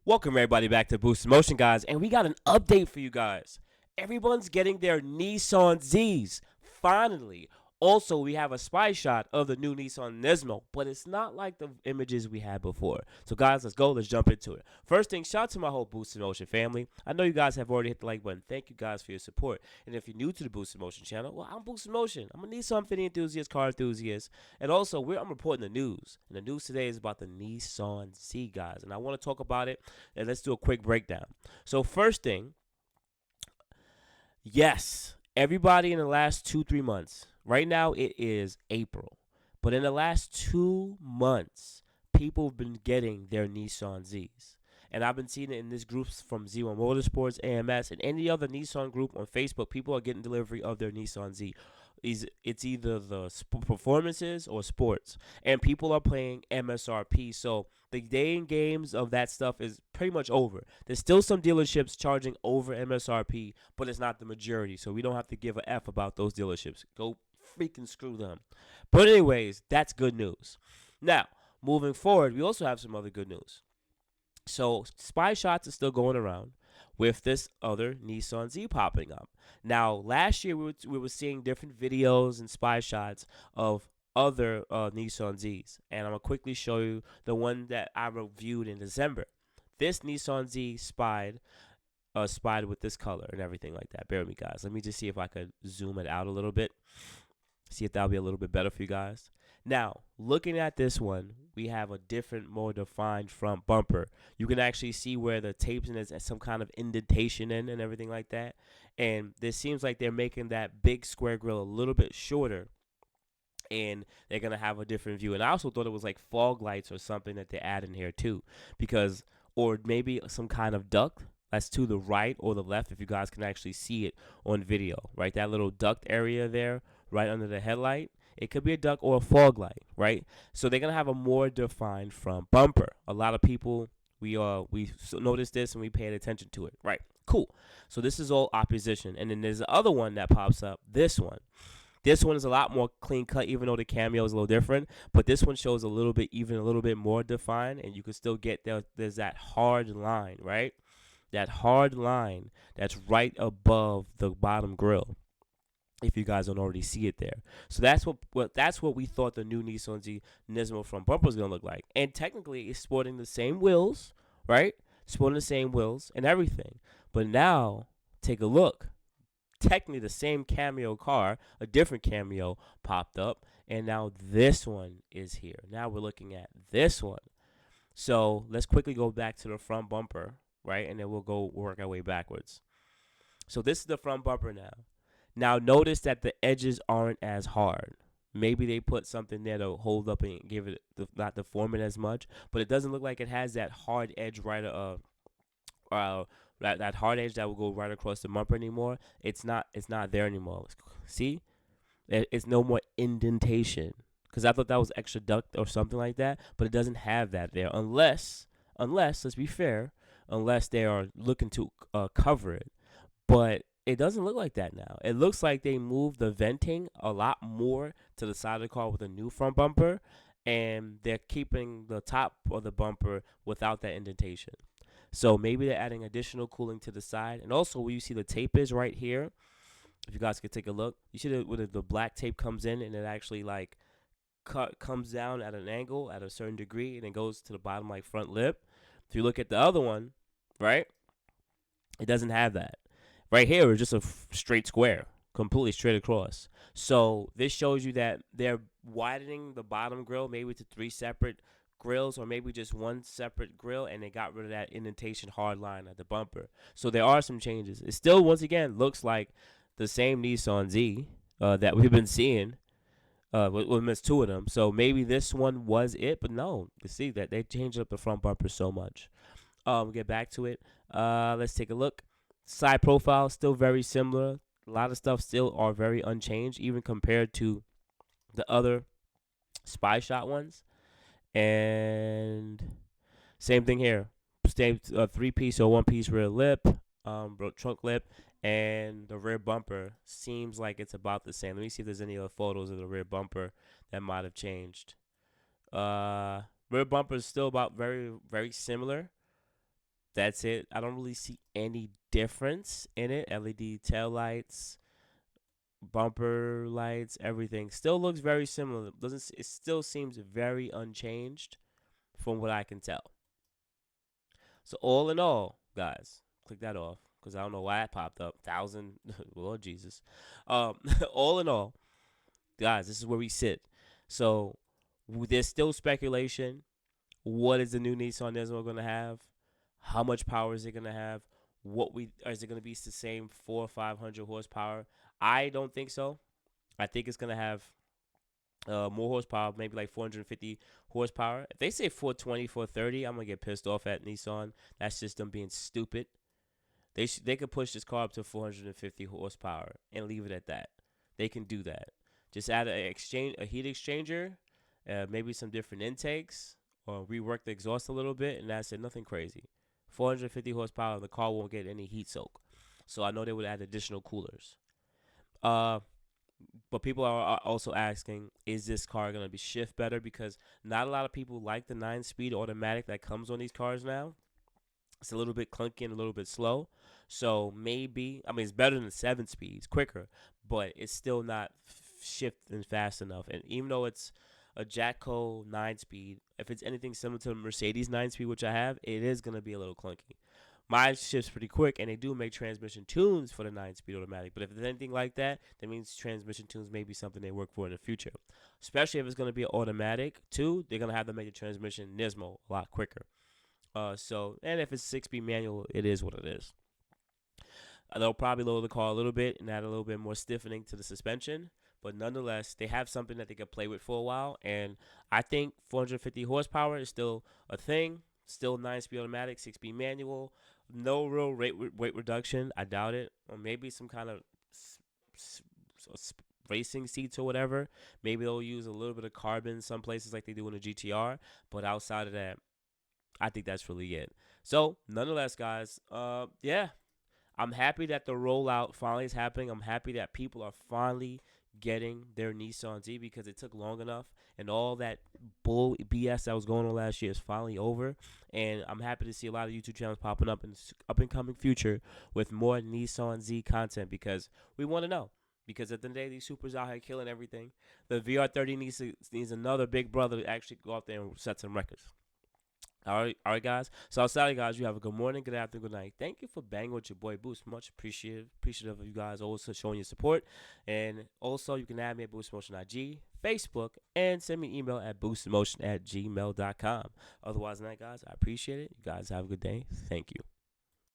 Welcome everybody back to Boost Motion, guys, and we got an update for you guys. Everyone's getting their Nissan Zs finally. Also, we have a spy shot of the new Nissan Nismo, but it's not like the images we had before. So, guys, let's go. Let's jump into it. First thing, shout out to my whole Boost Motion family. I know you guys have already hit the like button. Thank you guys for your support. And if you're new to the Boost Motion channel, well, I'm Boost Motion. I'm a Nissan Infiniti enthusiast, car enthusiast, and also I'm reporting the news. And the news today is about the Nissan Z, guys, and I want to talk about it and let's do a quick breakdown. So, first thing, yes, everybody in the last 2, 3 months, right now it is April, but in the last 2 months, people have been getting their Nissan Zs. And I've been seeing it in these groups from Z1 Motorsports, AMS, and any other Nissan group on Facebook. People are getting delivery of their Nissan Z. It's either the performances or sports, and people are paying MSRP. So the day and games of that stuff is pretty much over. There's still some dealerships charging over MSRP, but it's not the majority. So we don't have to give a F about those dealerships. Go freaking screw them. But anyways, that's good news. Now, moving forward, we also have some other good news. So spy shots are still going around with this other Nissan Z popping up. Now, last year we were seeing different videos and spy shots of other Nissan Zs, and I'm gonna quickly show you the one that I reviewed in December. This Nissan Z spied with this color and everything like that. Bear with me, guys. Let me just see if I could zoom it out a little bit. See if that'll be a little bit better for you guys. Now, looking at this one, we have a different, more defined front bumper. You can actually see where the tape's in is some kind of indentation in and everything like that. And this seems like they're making that big square grill a little bit shorter, and they're going to have a different view. And I also thought it was like fog lights or something that they add in here too, because, or maybe some kind of duct that's to the right or the left, if you guys can actually see it on video, right? That little duct area there right under the headlight. It could be a duct or a fog light, right? So they're gonna have a more defined front bumper. A lot of people we noticed this and we paid attention to it, right? Cool. So this is all opposition, and then there's the other one that pops up. This one. This one is a lot more clean cut, even though the cameo is a little different. But this one shows a little bit, even a little bit more defined, and you can still get there's that hard line, right? That hard line that's right above the bottom grill, if you guys don't already see it there. So that's what we thought the new Nissan Z Nismo front bumper was gonna look like. And technically, it's sporting the same wheels, right? Sporting the same wheels and everything. But now, take a look. Technically, the same cameo car, a different cameo popped up, and now this one is here. Now we're looking at this one. So let's quickly go back to the front bumper, right? And then we'll go work our way backwards. So this is the front bumper now. Now notice that the edges aren't as hard. Maybe they put something there to hold up and give it not deform it as much, but it doesn't look like it has that hard edge that hard edge that will go right across the bumper anymore. It's not there anymore. See, it's no more indentation, because I thought that was extra duct or something like that, but it doesn't have that there unless let's be fair, unless they are looking to cover it. But it doesn't look like that now. It looks like they moved the venting a lot more to the side of the car with a new front bumper, and they're keeping the top of the bumper without that indentation. So maybe they're adding additional cooling to the side. And also, where you see the tape is right here, if you guys could take a look, you see where the black tape comes in and it actually like comes down at an angle at a certain degree and it goes to the bottom like front lip. If you look at the other one, right, it doesn't have that. Right here is just a straight square, completely straight across. So this shows you that they're widening the bottom grill maybe to 3 separate grills, or maybe just one separate grill, and they got rid of that indentation hard line at the bumper. So there are some changes. It still, once again, looks like the same Nissan Z that we've been seeing. We missed 2 of them. So maybe this one was it, but no. You see that they changed up the front bumper so much. We'll get back to it. Let's take a look. Side profile still very similar. A lot of stuff still are very unchanged, even compared to the other spy shot ones. And same thing here. Same 3-piece or 1-piece rear lip, trunk lip, and the rear bumper seems like it's about the same. Let me see if there's any other photos of the rear bumper that might have changed. Rear bumper is still about very, very similar. That's it. I don't really see any difference in it. LED tail lights, bumper lights, everything still looks very similar. Doesn't it still seems very unchanged from what I can tell. So all in all, guys, click that off because I don't know why it popped up. Thousand, Lord Jesus. Um, all in all, guys, this is where we sit. So there's still speculation. What is the new Nissan Nismo going to have? How much power is it going to have? What we is it going to be the same 400 or 500 horsepower? I don't think so. I think it's going to have more horsepower, maybe like 450 horsepower. If they say 420, 430, I'm gonna get pissed off at Nissan. That's just them being stupid. They could push this car up to 450 horsepower and leave it at that. They can do that. Just add a heat exchanger, maybe some different intakes, or rework the exhaust a little bit, and that's it. Nothing crazy. 450 horsepower, the car won't get any heat soak. So I know they would add additional coolers. Uh, but people are also asking, is this car going to be shift better? Because not a lot of people like the 9-speed automatic that comes on these cars now. It's a little bit clunky and a little bit slow. So maybe, I mean, it's better than the 7 speed. It's quicker, but it's still not shifting fast enough. And even though it's a Jatco 9-speed, if it's anything similar to the Mercedes 9-speed, which I have, it is going to be a little clunky. Mine shifts pretty quick, and they do make transmission tunes for the 9-speed automatic. But if it's anything like that, that means transmission tunes may be something they work for in the future. Especially if it's going to be an automatic, too, they're going to have to make the transmission Nismo a lot quicker. And if it's 6-speed manual, it is what it is. They'll probably lower the car a little bit and add a little bit more stiffening to the suspension. But nonetheless, they have something that they can play with for a while. And I think 450 horsepower is still a thing. Still 9-speed automatic, 6-speed manual. No real weight reduction. I doubt it. Or maybe some kind of racing seats or whatever. Maybe they'll use a little bit of carbon some places like they do in the GTR. But outside of that, I think that's really it. So, nonetheless, guys, yeah, I'm happy that the rollout finally is happening. I'm happy that people are finally getting their Nissan Z because it took long enough, and all that bull BS that was going on last year is finally over. And I'm happy to see a lot of YouTube channels popping up in the up and coming future with more Nissan Z content because we want to know. Because at the end of the day, these supers out here killing everything. The VR30 needs another big brother to actually go out there and set some records. All right, guys. So outside of guys, you have a good morning, good afternoon, good night. Thank you for banging with your boy Boost. Much appreciative of you guys also showing your support. And also, you can add me at boostinmotion IG, Facebook, and send me an email at boostinmotion@gmail.com. Otherwise than that, guys, I appreciate it. You guys have a good day. Thank you.